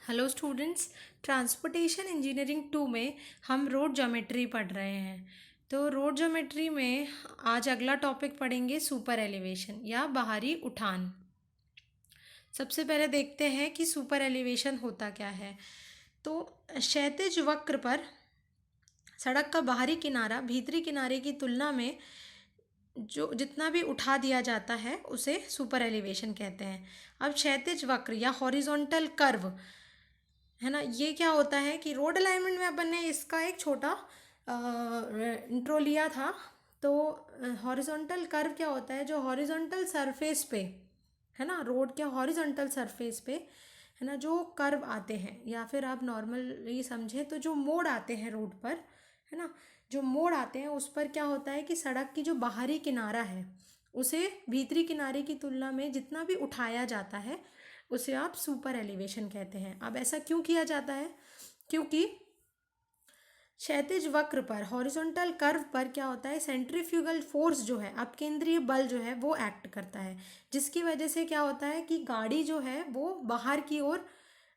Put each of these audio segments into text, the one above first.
Hello students. Transportation engineering 2 में हम road geometry पढ़ रहे हैं। तो रोड ज्योमेट्री में आज अगला टॉपिक पढ़ेंगे सुपर एलिवेशन या बाहरी उठान। सबसे पहले देखते हैं कि सुपर एलिवेशन होता क्या है। तो क्षैतिज वक्र पर सड़क का बाहरी किनारा भीतरी किनारे की तुलना में जो जितना भी उठा दिया जाता है उसे सुपर एलिवेशन कहते हैं। अब क्षैतिज वक्र या हॉरिजॉन्टल कर्व है ना, ये क्या होता है कि रोड अलाइनमेंट में अपन ने इसका एक छोटा इंट्रो लिया था। तो हॉरिजॉन्टल कर्व क्या होता है, जो हॉरिजॉन्टल सरफेस पे है ना, रोड के हॉरिजॉन्टल सरफेस पे है ना, जो कर्व आते हैं या फिर आप नॉर्मली समझें तो जो मोड़ आते हैं रोड पर है ना, जो मोड़ आते हैं उस पर क्या होता है कि सड़क की जो बाहरी किनारा है उसे भीतरी किनारे की तुलना में जितना भी उठाया जाता है उसे आप सुपर एलिवेशन कहते हैं। अब ऐसा क्यों किया जाता है, क्योंकि क्षैतिज वक्र पर हॉरिजॉन्टल कर्व पर क्या होता है, सेंट्रीफ्यूगल फोर्स जो है, अपकेंद्रीय बल जो है वो एक्ट करता है, जिसकी वजह से क्या होता है कि गाड़ी जो है वो बाहर की ओर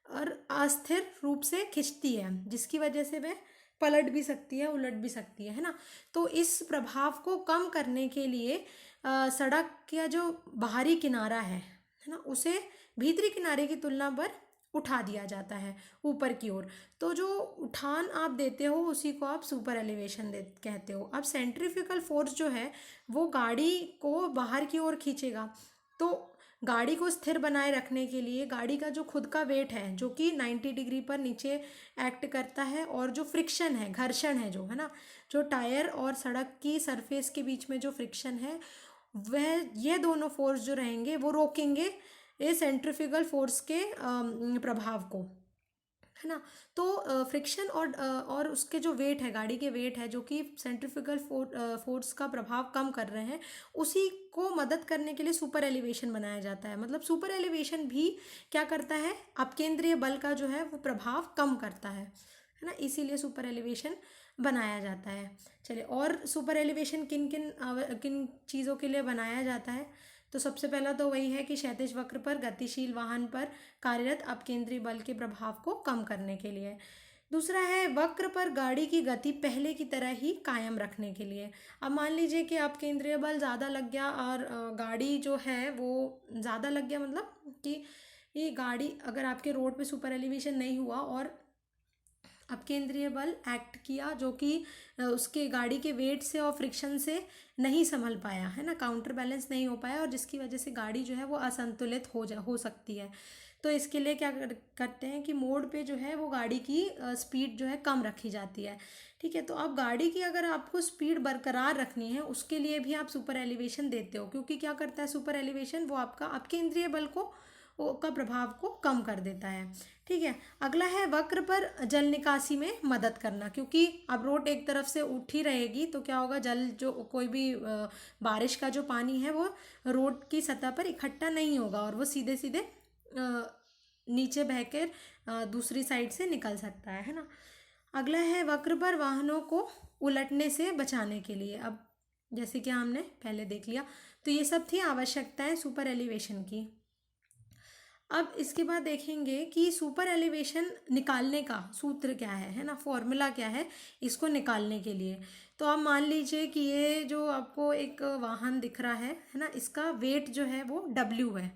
और अस्थिर रूप से खिंचती है, जिसकी वजह से वह पलट भी सकती है, उलट भी सकती है ना। तो इस प्रभाव को कम करने के लिए सड़क का जो बाहरी किनारा है ना, उसे भीतरी किनारे की तुलना पर उठा दिया जाता है ऊपर की ओर। तो जो उठान आप देते हो उसी को आप सुपर एलिवेशन दे कहते हो। अब सेंट्रीफ्यूगल फोर्स जो है वो गाड़ी को बाहर की ओर खींचेगा, तो गाड़ी को स्थिर बनाए रखने के लिए गाड़ी का जो खुद का वेट है जो कि 90 डिग्री पर नीचे एक्ट करता है, और जो फ्रिक्शन है, घर्षण है जो है ना, जो टायर और सड़क की सरफेस के बीच में जो फ्रिक्शन है वह, ये दोनों फोर्स जो रहेंगे वो रोकेंगे ये सेंट्रीफ्यूगल फोर्स के प्रभाव को, है ना। तो फ्रिक्शन और उसके जो वेट है, गाड़ी के वेट है जो कि सेंट्रीफ्यूगल फोर्स का प्रभाव कम कर रहे हैं, उसी को मदद करने के लिए सुपर एलिवेशन बनाया जाता है। मतलब सुपर एलिवेशन भी क्या करता है, अपकेंद्रीय बल का जो है वो प्रभाव कम करता है ना, इसीलिए सुपर एलिवेशन बनाया जाता है। चलिए, और सुपर एलिवेशन किन किन किन चीज़ों के लिए बनाया जाता है। तो सबसे पहला तो वही है कि क्षैतिज वक्र पर गतिशील वाहन पर कार्यरत अपकेंद्रीय बल के प्रभाव को कम करने के लिए। दूसरा है वक्र पर गाड़ी की गति पहले की तरह ही कायम रखने के लिए। अब मान लीजिए कि अपकेंद्रीय बल ज़्यादा लग गया और गाड़ी जो है वो ज़्यादा लग गया, मतलब कि ये गाड़ी अगर आपके रोड पे सुपर एलिवेशन नहीं हुआ और अपकेंद्रीय बल एक्ट किया जो कि उसके गाड़ी के वेट से और फ्रिक्शन से नहीं संभल पाया है ना, काउंटर बैलेंस नहीं हो पाया, और जिसकी वजह से गाड़ी जो है वो असंतुलित हो सकती है। तो इसके लिए क्या करते हैं कि मोड़ पे जो है वो गाड़ी की स्पीड जो है कम रखी जाती है। ठीक है, तो अब गाड़ी की अगर आपको स्पीड बरकरार रखनी है उसके लिए भी आप सुपर एलिवेशन देते हो, क्योंकि क्या करता है सुपर एलिवेशन, वो आपका अपकेंद्रीय बल का प्रभाव को कम कर देता है। ठीक है, अगला है वक्र पर जल निकासी में मदद करना, क्योंकि अब रोड एक तरफ से उठी रहेगी तो क्या होगा, जल जो कोई भी बारिश का जो पानी है वो रोड की सतह पर इकट्ठा नहीं होगा और वो सीधे सीधे नीचे बहकर दूसरी साइड से निकल सकता है ना। अगला है वक्र पर वाहनों को उलटने से बचाने के लिए। अब जैसे कि हमने पहले देख लिया, तो ये सब थी आवश्यकताएं सुपर एलिवेशन की। अब इसके बाद देखेंगे कि सुपर एलिवेशन निकालने का सूत्र क्या है ना, फॉर्मूला क्या है इसको निकालने के लिए। तो आप मान लीजिए कि ये जो आपको एक वाहन दिख रहा है ना, इसका वेट जो है वो W है।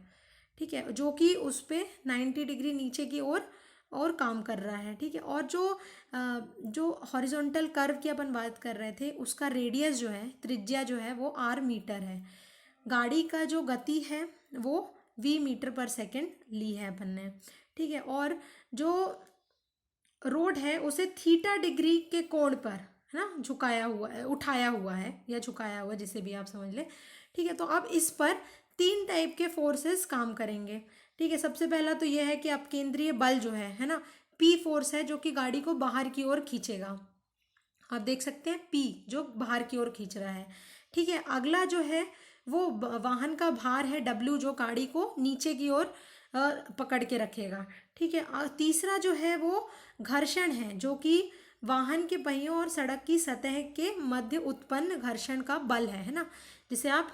ठीक है, जो कि उस पर 90 डिग्री नीचे की ओर और काम कर रहा है। ठीक है, और जो हॉरिजॉन्टल कर्व की अपन बात कर रहे थे उसका रेडियस जो है, त्रिज्या जो है वो R मीटर है। गाड़ी का जो गति है वो V मीटर पर सेकेंड ली है अपन ने। ठीक है, और जो रोड है उसे थीटा डिग्री के कोण पर है ना झुकाया हुआ है, उठाया हुआ है या झुकाया हुआ, जिसे भी आप समझ लें। ठीक है, तो अब इस पर 3 टाइप के फोर्सेस काम करेंगे। ठीक है, सबसे पहला तो यह है कि अपकेंद्रीय बल जो है ना, P फोर्स है जो कि गाड़ी को बाहर की ओर खींचेगा। आप देख सकते हैं P जो बाहर की ओर खींच रहा है। ठीक है, अगला जो है वो वाहन का भार है W जो गाड़ी को नीचे की ओर पकड़ के रखेगा। ठीक है, तीसरा जो है वो घर्षण है जो कि वाहन के पहियों और सड़क की सतह के मध्य उत्पन्न घर्षण का बल है ना, जिसे आप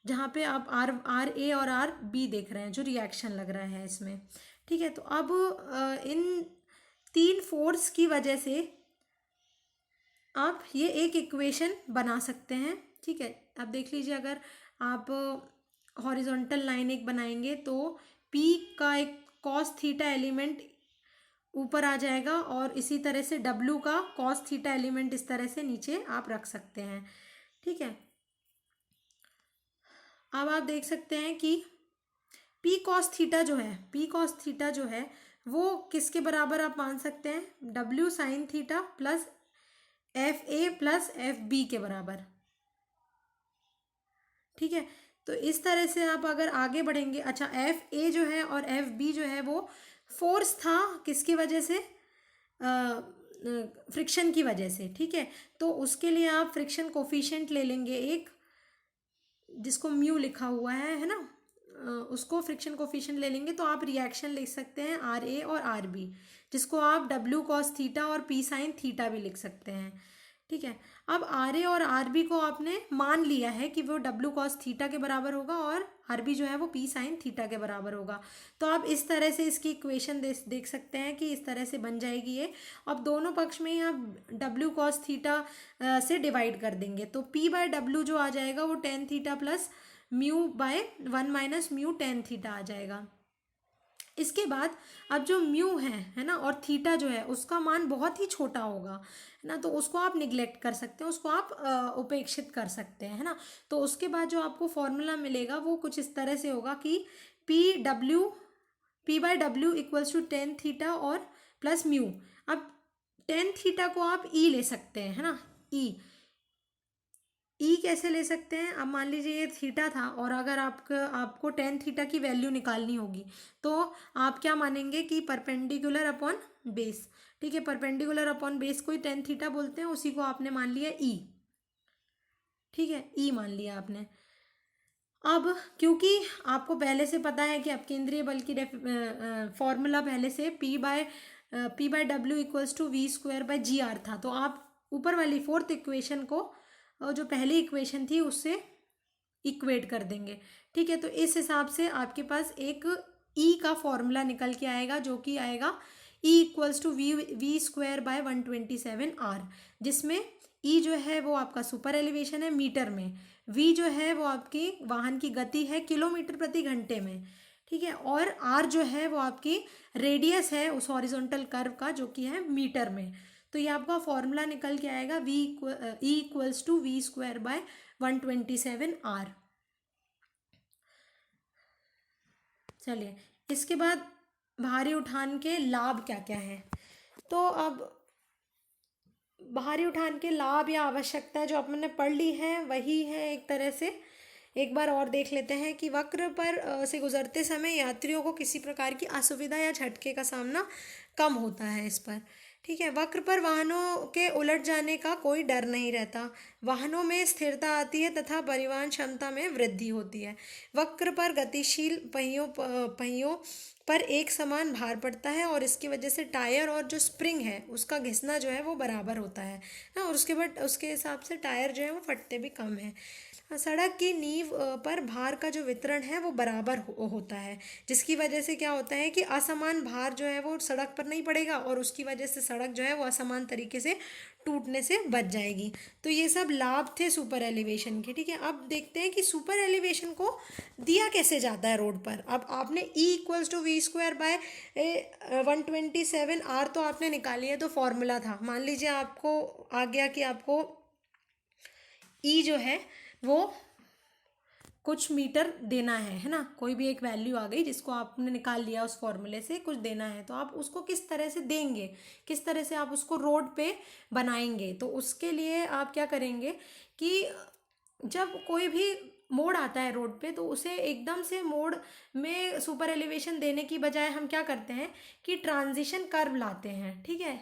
जहाँ पे आप R A और R B देख रहे हैं जो रिएक्शन लग रहा है इसमें। ठीक है, तो अब इन तीन फोर्स की वजह से आप ये एक इक्वेशन बना सकते हैं। ठीक है, अब देख लीजिए, अगर आप हॉरिजॉन्टल लाइन एक बनाएंगे तो P का एक कॉस थीटा एलिमेंट ऊपर आ जाएगा और इसी तरह से W का कॉस थीटा एलिमेंट इस तरह से नीचे आप रख सकते हैं। ठीक है, अब आप देख सकते हैं कि P कॉस थीटा जो है, P कॉस थीटा जो है वो किसके बराबर आप मान सकते हैं, W sine theta plus FA plus FB के बराबर। ठीक है, तो इस तरह से आप अगर आगे बढ़ेंगे, अच्छा FA जो है और FB जो है वो फोर्स था किसकी वजह से, फ्रिक्शन की वजह से। ठीक है, तो उसके लिए आप फ्रिक्शन कोफिशिएंट ले लेंगे एक, जिसको म्यू लिखा हुआ है ना, उसको फ्रिक्शन कोफिशिएंट ले लेंगे तो आप रिएक्शन लिख सकते हैं RA और RB, जिसको आप W कॉस थीटा और P साइन थीटा भी लिख सकते हैं। ठीक है, अब RA और RB को आपने मान लिया है कि वो W कॉस थीटा के बराबर होगा और RB जो है वो P साइन थीटा के बराबर होगा। तो आप इस तरह से इसकी इक्वेशन देख सकते हैं कि इस तरह से बन जाएगी ये। अब दोनों पक्ष में ही आप W कॉस थीटा से डिवाइड कर देंगे तो P बाय W जो आ जाएगा वो tan theta plus mu by 1 minus mu tan theta आ जाएगा। इसके बाद अब जो म्यू है ना, और थीटा जो है उसका मान बहुत ही छोटा होगा, है ना, तो उसको आप निगलेक्ट कर सकते हैं, उसको आप उपेक्षित कर सकते हैं, है ना। तो उसके बाद जो आपको फॉर्मूला मिलेगा वो कुछ इस तरह से होगा कि P by W equals to tan theta और प्लस म्यू। अब टेन थीटा को आप ई ले सकते हैं, है ना, ई कैसे ले सकते हैं, अब मान लीजिए ये थीटा था और अगर आपको टेन थीटा की वैल्यू निकालनी होगी तो आप क्या मानेंगे कि परपेंडिकुलर अपॉन बेस। ठीक है, परपेंडिकुलर अपॉन बेस को ही टेन थीटा बोलते हैं, उसी को आपने मान लिया ई। ठीक है, ई मान लिया आपने। अब क्योंकि आपको पहले से पता है कि अपकेंद्रीय बल की फॉर्मूला पहले से P by W equals to V square by G R था, तो आप ऊपर वाली फोर्थ इक्वेशन को जो पहली इक्वेशन थी उससे इक्वेट कर देंगे। ठीक है, तो इस हिसाब से आपके पास एक ई का फॉर्मूला निकल के आएगा जो कि आएगा E equals to V square by 127 R, जिसमें ई जो है वो आपका सुपर एलिवेशन है मीटर में, वी जो है वो आपकी वाहन की गति है किलोमीटर प्रति घंटे में। ठीक है, और आर जो है वो आपकी रेडियस है उस हॉरिजॉन्टल कर्व का जो कि है मीटर में। तो ये आपका फॉर्मूला निकल के आएगा E equals to V square by 127R। चलिए, इसके बाद भारी उठान के लाभ क्या क्या हैं। तो अब भारी उठान के लाभ या आवश्यकता जो आपने पढ़ ली है वही है एक तरह से। एक बार और देख लेते हैं कि वक्र पर से गुजरते समय यात्रियों को किसी प्रकार की असुविधा या झटके का सामना कम होता है इस पर। ठीक है, वक्र पर वाहनों के उलट जाने का कोई डर नहीं रहता, वाहनों में स्थिरता आती है तथा परिवहन क्षमता में वृद्धि होती है। वक्र पर गतिशील पहियों पर एक समान भार पड़ता है और इसकी वजह से टायर और जो स्प्रिंग है उसका घिसना जो है वो बराबर होता है ना, और उसके हिसाब से टायर जो है वो फटते भी कम है। सड़क की नींव पर भार का जो वितरण है वो बराबर होता है, जिसकी वजह से क्या होता है कि असमान भार जो है वो सड़क पर नहीं पड़ेगा और उसकी वजह से सड़क जो है वो असमान तरीके से टूटने से बच जाएगी। तो ये सब लाभ थे सुपर एलिवेशन के। ठीक है, अब देखते हैं कि सुपर एलिवेशन को दिया कैसे जाता है रोड पर। अब आपने E equals to V square by 127R तो आपने निकाली है, तो फॉर्मूला था, मान लीजिए आपको आ गया कि आपको E जो है वो कुछ मीटर देना है ना, कोई भी एक वैल्यू आ गई जिसको आपने निकाल लिया उस फॉर्मूले से, कुछ देना है, तो आप उसको किस तरह से देंगे, किस तरह से आप उसको रोड पे बनाएंगे। तो उसके लिए आप क्या करेंगे कि जब कोई भी मोड़ आता है रोड पे तो उसे एकदम से मोड़ में सुपर एलिवेशन देने की बजाय हम क्या करते हैं कि ट्रांजिशन कर्व लाते हैं। ठीक है,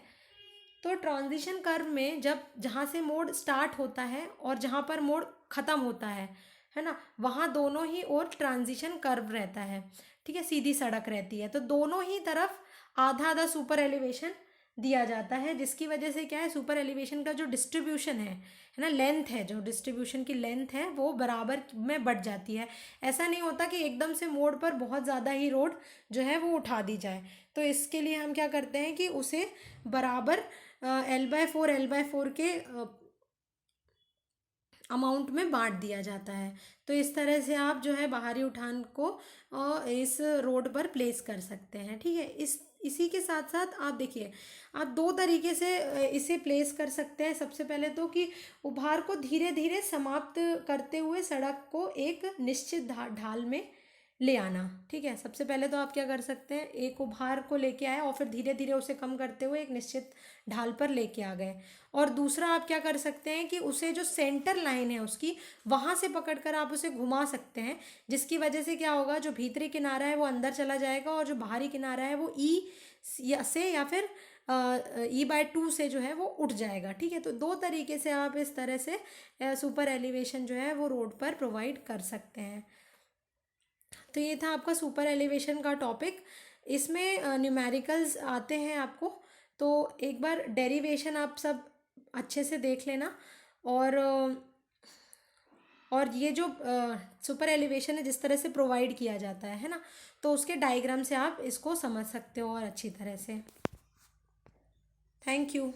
तो ट्रांजिशन कर्व में जब जहाँ से मोड़ स्टार्ट होता है और जहाँ पर मोड़ ख़त्म होता है ना, वहाँ दोनों ही ओर ट्रांजिशन कर्व रहता है। ठीक है, सीधी सड़क रहती है, तो दोनों ही तरफ आधा आधा सुपर एलिवेशन दिया जाता है, जिसकी वजह से क्या है, सुपर एलिवेशन का जो डिस्ट्रीब्यूशन है ना, लेंथ है, जो डिस्ट्रीब्यूशन की लेंथ है वो बराबर में बढ़ जाती है। ऐसा नहीं होता कि एकदम से मोड़ पर बहुत ज़्यादा ही रोड जो है वो उठा दी जाए। तो इसके लिए हम क्या करते हैं कि उसे बराबर L/4 के अमाउंट में बांट दिया जाता है। तो इस तरह से आप जो है बाहरी उठान को इस रोड पर प्लेस कर सकते हैं। ठीक है, इसी के साथ साथ आप देखिए, आप दो तरीके से इसे प्लेस कर सकते हैं। सबसे पहले तो कि उभार को धीरे धीरे समाप्त करते हुए सड़क को एक निश्चित ढाल में ले आना। ठीक है, सबसे पहले तो आप क्या कर सकते हैं, एक उभार को लेके आए और फिर धीरे धीरे उसे कम करते हुए एक निश्चित ढाल पर लेके आ गए। और दूसरा आप क्या कर सकते हैं कि उसे जो सेंटर लाइन है उसकी, वहाँ से पकड़कर आप उसे घुमा सकते हैं, जिसकी वजह से क्या होगा, जो भीतरी किनारा है वो अंदर चला जाएगा और जो बाहरी किनारा है वो या फिर E/2 से जो है वो उठ जाएगा। ठीक है, तो दो तरीके से आप इस तरह से सुपर एलिवेशन जो है वो रोड पर प्रोवाइड कर सकते हैं। तो ये था आपका सुपर एलिवेशन का टॉपिक। इसमें न्यूमेरिकल्स आते हैं आपको, तो एक बार डेरिवेशन आप सब अच्छे से देख लेना। और ये जो सुपर एलिवेशन है जिस तरह से प्रोवाइड किया जाता है ना, तो उसके डायग्राम से आप इसको समझ सकते हो और अच्छी तरह से। Thank you.